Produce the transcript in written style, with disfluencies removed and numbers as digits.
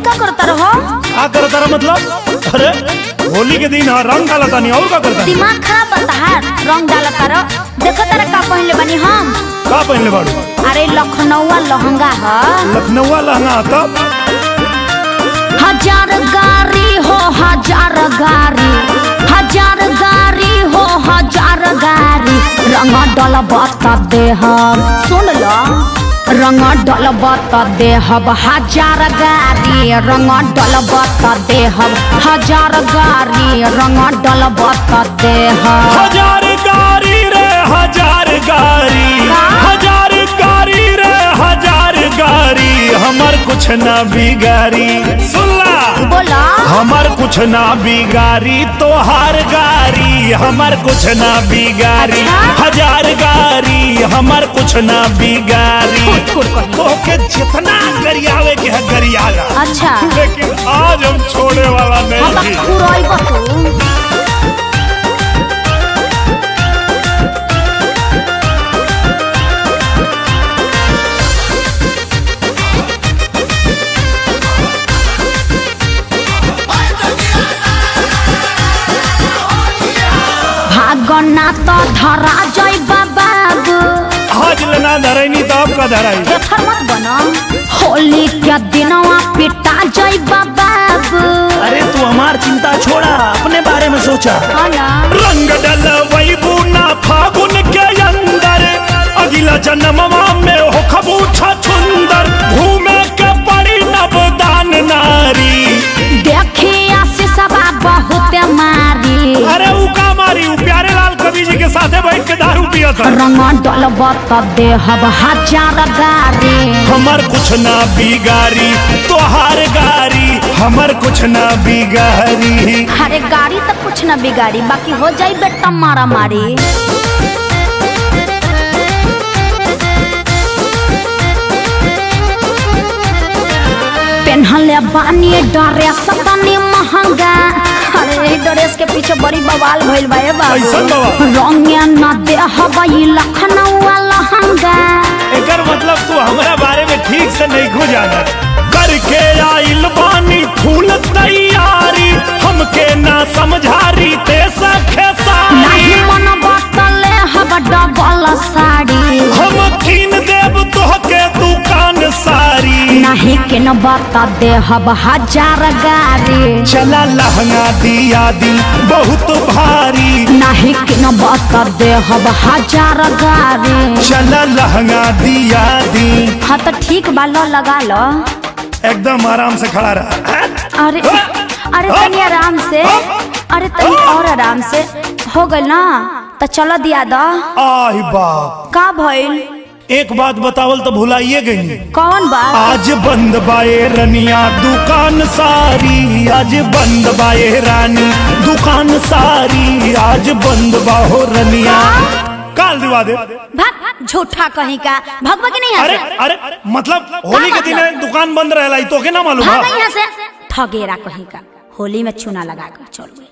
का करता रहो? क्या करता रहा मतलब? अरे होली के दिन रंग डालता नहीं और क्या करता? दिमाग खराब बता है, रंग डालता रहो। देखो तारा का पहनले बनी हम। का पहनले बाड़ू? अरे लखनऊआ लहंगा है। लखनऊआ लहंगा तब? हजार गाड़ी हो हजार गाड़ी, हजार गाड़ी हो हजार गाड़ी, रंग डलबा दे हम। सुन लो, रंग डलबा दे हम हजार गाड़ी, रंग डलबा दे हम हजार गाड़ी, रंग डलबा दे हम। हजार गाड़ी रे हजार गाड़ी, हजार गाड़ी रे हजार गाड़ी, हमार कुछ ना बिगाड़ी। सुनला बोला, हमार कुछ ना बिगाड़ी तोहार गाड़ी, हमार कुछ ना बिगाड़ी। हजार गाड़ी हमार कुछ ना बिगाड़ी। तो के जितना गरियावे के है गरियाला। अच्छा, लेकिन आज हम छोड़े वाला नहीं। भागना तो धरा जाई बाबू। आज लेना धराई तब का धराई। बेफर मत बना, होली के दिनवा पिटा जाई बाबू। अरे तू हमार चिंता छोड़ा, अपने बारे में सोचा। रंग डलवैबू ना फागुन के अंदर, अगला जन्मवा में हो खबूछा छुंदर, घूमे के पड़ी नवदान नारी। देखिया सिसवा बहुत मारी। अरे ऊ का मारी? ऊ प्यारे लाल कवि जी के साथे बैठ के दारू पिया था। रंग डलबा दे हम हजार गाड़ी, हमार कुछ ना बिगाड़ी तोहार गाड़ी, हमार कुछ ना बिगाड़ी। अरे गाड़ी तो कुछ ना बिगाड़ी, बाकी हो जाई बेटा मारा मारी। पेन्हले बानी ड्रेस तनी महंगा, अरे ड्रेस के पीछे बड़ी बवाल भइल बा ए बाबू। कैसन बवाल? रंगे न दे हवाई लखनऊआ लहंगा। एकर मतलब तू हमरा बारे में ठीक से नहीं खो जाना। करके आइल बानी फूल तैयारी, हमके ना समझारी ते सखे सारी। नहीं मन बतले हब डबल साड़ी, हम कीन देव तोहके दुकान सारी। नहीं के न बता दे हब हजार गाड़ी, चला लहंगा दिया दी बहुत भारी। नहीं के न बता दे हब हजार गाड़ी, चला लहंगा दिया दी। हाँ तो ठीक बा, लो लगा लो। एकदम आराम से खड़ा रहा। अरे अरे तनी आराम से, अरे तनी और आराम से हो गई ना, तो चलो दिया दो। आई बाप, का भइल? एक बात बतावल तो भुलाइए गई। कौन बात? आज बंद बाए रनिया दुकान सारी, आज बंद बाए रानी दुकान सारी, आज बंद बाहो रनिया। काल दिवा दे। भाग, झूठा कहीं का भगवा की नहीं। अरे अरे मतलब होली के दिन दुकान बंद रहेला तो के ना मालूम? भाग यहाँ से, ठगेरा कहीं का। होली में चूना लगा कर चल गई।